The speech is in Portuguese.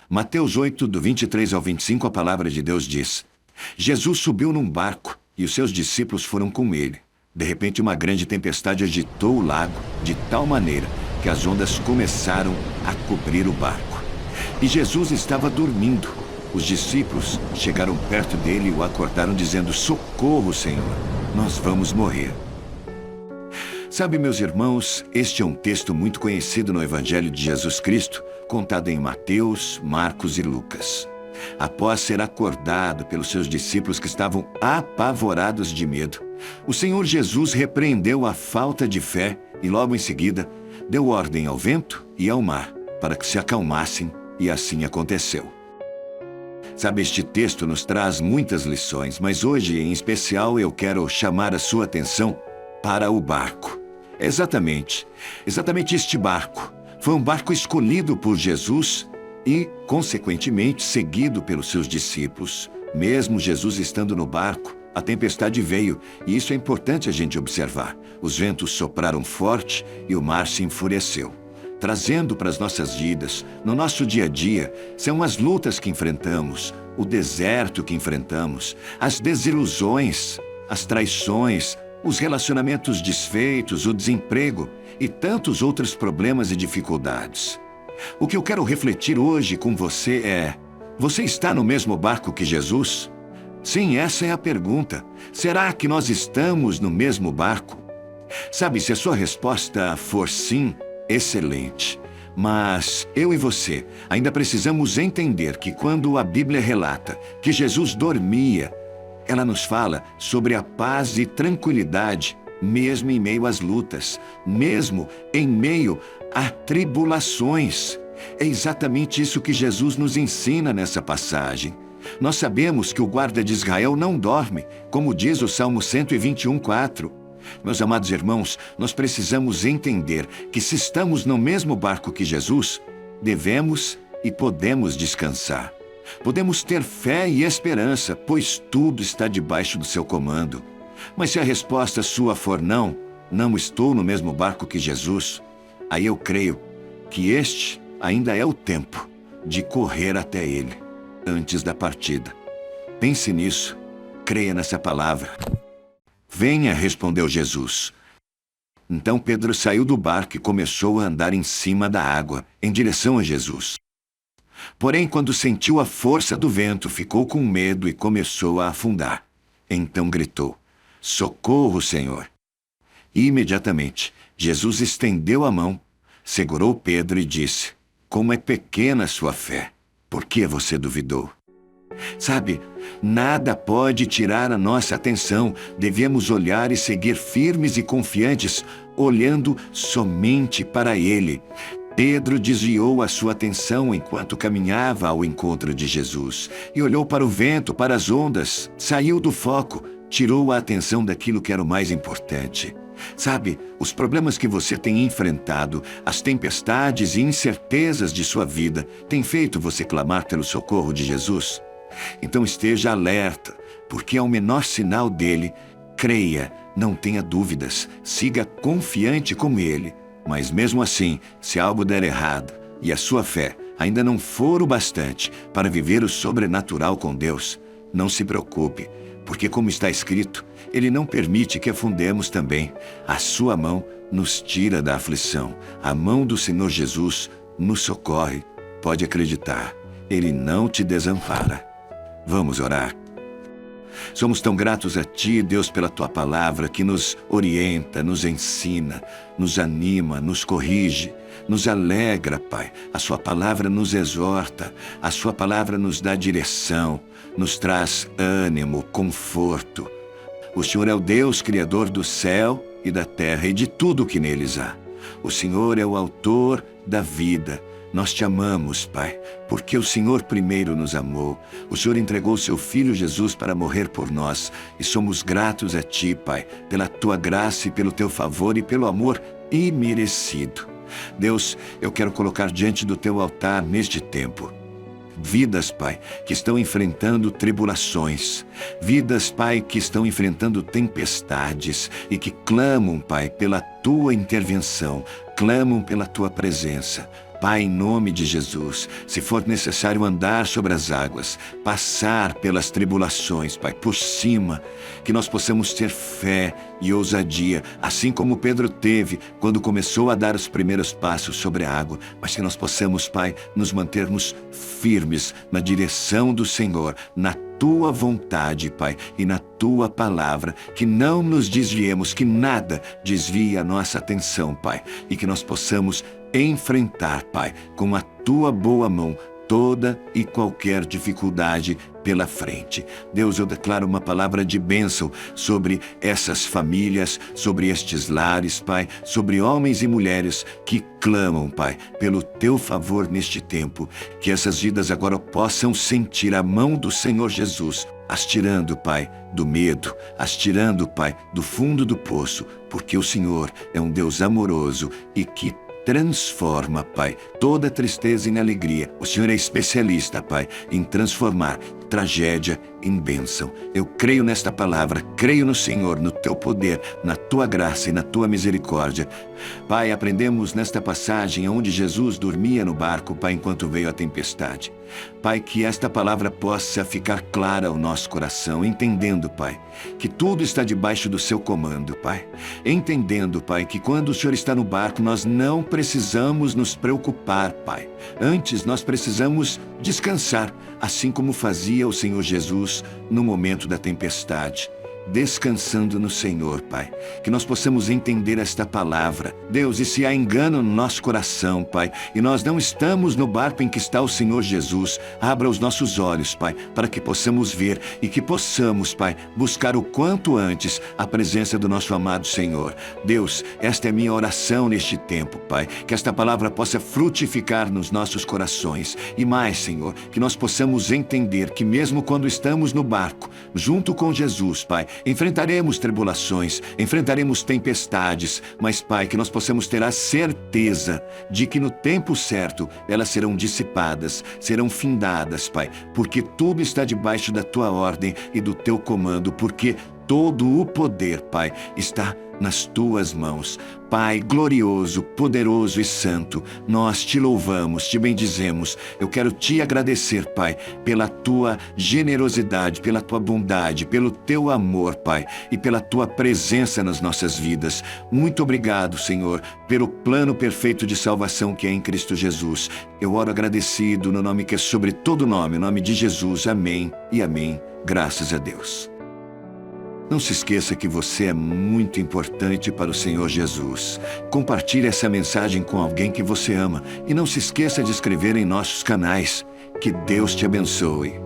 Mateus 8, do 23 ao 25, a palavra de Deus diz: Jesus subiu num barco e os seus discípulos foram com ele. De repente, uma grande tempestade agitou o lago de tal maneira que as ondas começaram a cobrir o barco. E Jesus estava dormindo. Os discípulos chegaram perto dele e o acordaram dizendo: "Socorro, Senhor, nós vamos morrer." Sabe, meus irmãos, este é um texto muito conhecido no Evangelho de Jesus Cristo, contado em Mateus, Marcos e Lucas. Após ser acordado pelos seus discípulos que estavam apavorados de medo, o Senhor Jesus repreendeu a falta de fé e logo em seguida deu ordem ao vento e ao mar para que se acalmassem, e assim aconteceu. Sabe, este texto nos traz muitas lições, mas hoje em especial eu quero chamar a sua atenção para o barco. Exatamente este barco. Foi um barco escolhido por Jesus e, consequentemente, seguido pelos seus discípulos. Mesmo Jesus estando no barco, a tempestade veio, e isso é importante a gente observar. Os ventos sopraram forte e o mar se enfureceu. Trazendo para as nossas vidas, no nosso dia a dia, são as lutas que enfrentamos, o deserto que enfrentamos, as desilusões, as traições, os relacionamentos desfeitos, o desemprego e tantos outros problemas e dificuldades. O que eu quero refletir hoje com você é: você está no mesmo barco que Jesus? Sim, essa é a pergunta. Será que nós estamos no mesmo barco? Sabe, se a sua resposta for sim, excelente. Mas eu e você ainda precisamos entender que quando a Bíblia relata que Jesus dormia, ela nos fala sobre a paz e tranquilidade, mesmo em meio às lutas, mesmo em meio a tribulações. É exatamente isso que Jesus nos ensina nessa passagem. Nós sabemos que o guarda de Israel não dorme, como diz o Salmo 121:4. Meus amados irmãos, nós precisamos entender que se estamos no mesmo barco que Jesus, devemos e podemos descansar. Podemos ter fé e esperança, pois tudo está debaixo do seu comando. Mas se a resposta sua for não estou no mesmo barco que Jesus, aí eu creio que este ainda é o tempo de correr até Ele, antes da partida. Pense nisso, creia nessa palavra. "Venha", respondeu Jesus. Então Pedro saiu do barco e começou a andar em cima da água, em direção a Jesus. Porém, quando sentiu a força do vento, ficou com medo e começou a afundar. Então gritou: "Socorro, Senhor!" E imediatamente, Jesus estendeu a mão, segurou Pedro e disse: "Como é pequena a sua fé! Por que você duvidou?" Sabe, nada pode tirar a nossa atenção. Devemos olhar e seguir firmes e confiantes, olhando somente para Ele. Pedro desviou a sua atenção enquanto caminhava ao encontro de Jesus e olhou para o vento, para as ondas, saiu do foco, tirou a atenção daquilo que era o mais importante. Sabe, os problemas que você tem enfrentado, as tempestades e incertezas de sua vida, têm feito você clamar pelo socorro de Jesus? Então esteja alerta, porque ao menor sinal dele, creia, não tenha dúvidas, siga confiante como ele. Mas mesmo assim, se algo der errado e a sua fé ainda não for o bastante para viver o sobrenatural com Deus, não se preocupe, porque como está escrito, Ele não permite que afundemos também. A sua mão nos tira da aflição. A mão do Senhor Jesus nos socorre. Pode acreditar, Ele não te desampara. Vamos orar. Somos tão gratos a Ti, Deus, pela Tua palavra que nos orienta, nos ensina, nos anima, nos corrige, nos alegra, Pai. A Sua palavra nos exorta, a Sua palavra nos dá direção, nos traz ânimo, conforto. O Senhor é o Deus Criador do céu e da terra e de tudo o que neles há. O Senhor é o autor da vida. Nós te amamos, Pai, porque o Senhor primeiro nos amou. O Senhor entregou seu Filho Jesus para morrer por nós. E somos gratos a Ti, Pai, pela Tua graça e pelo Teu favor e pelo amor imerecido. Deus, eu quero colocar diante do Teu altar neste tempo vidas, Pai, que estão enfrentando tribulações. Vidas, Pai, que estão enfrentando tempestades e que clamam, Pai, pela Tua intervenção, clamam pela Tua presença. Pai, em nome de Jesus, se for necessário andar sobre as águas, passar pelas tribulações, Pai, por cima, que nós possamos ter fé e ousadia, assim como Pedro teve quando começou a dar os primeiros passos sobre a água, mas que nós possamos, Pai, nos mantermos firmes na direção do Senhor, na Tua vontade, Pai, e na Tua palavra, que não nos desviemos, que nada desvie a nossa atenção, Pai, e que nós possamos enfrentar, Pai, com a Tua boa mão, toda e qualquer dificuldade pela frente. Deus, eu declaro uma palavra de bênção sobre essas famílias, sobre estes lares, Pai, sobre homens e mulheres que clamam, Pai, pelo Teu favor neste tempo, que essas vidas agora possam sentir a mão do Senhor Jesus, as tirando, Pai, do medo, as tirando, Pai, do fundo do poço, porque o Senhor é um Deus amoroso e que transforma, Pai, toda tristeza em alegria. O Senhor é especialista, Pai, em transformar tragédia em bênção. Eu creio nesta palavra, creio no Senhor, no Teu poder, na Tua graça e na Tua misericórdia. Pai, aprendemos nesta passagem onde Jesus dormia no barco, Pai, enquanto veio a tempestade. Pai, que esta palavra possa ficar clara ao nosso coração, entendendo, Pai, que tudo está debaixo do Seu comando, Pai. Entendendo, Pai, que quando o Senhor está no barco, nós não precisamos nos preocupar, Pai. Antes, nós precisamos descansar, assim como fazia o Senhor Jesus no momento da tempestade. Descansando no Senhor, Pai. Que nós possamos entender esta palavra. Deus, e se há engano no nosso coração, Pai, e nós não estamos no barco em que está o Senhor Jesus, abra os nossos olhos, Pai, para que possamos ver e que possamos, Pai, buscar o quanto antes a presença do nosso amado Senhor. Deus, esta é minha oração neste tempo, Pai, que esta palavra possa frutificar nos nossos corações. E mais, Senhor, que nós possamos entender que mesmo quando estamos no barco, junto com Jesus, Pai, enfrentaremos tribulações, enfrentaremos tempestades, mas, Pai, que nós possamos ter a certeza de que no tempo certo elas serão dissipadas, serão findadas, Pai, porque tudo está debaixo da Tua ordem e do Teu comando, porque todo o poder, Pai, está nas Tuas mãos. Pai glorioso, poderoso e santo, nós Te louvamos, Te bendizemos. Eu quero Te agradecer, Pai, pela Tua generosidade, pela Tua bondade, pelo Teu amor, Pai, e pela Tua presença nas nossas vidas. Muito obrigado, Senhor, pelo plano perfeito de salvação que é em Cristo Jesus. Eu oro agradecido no nome que é sobre todo nome, o nome de Jesus. Amém e amém. Graças a Deus. Não se esqueça que você é muito importante para o Senhor Jesus. Compartilhe essa mensagem com alguém que você ama e não se esqueça de inscrever em nossos canais. Que Deus te abençoe.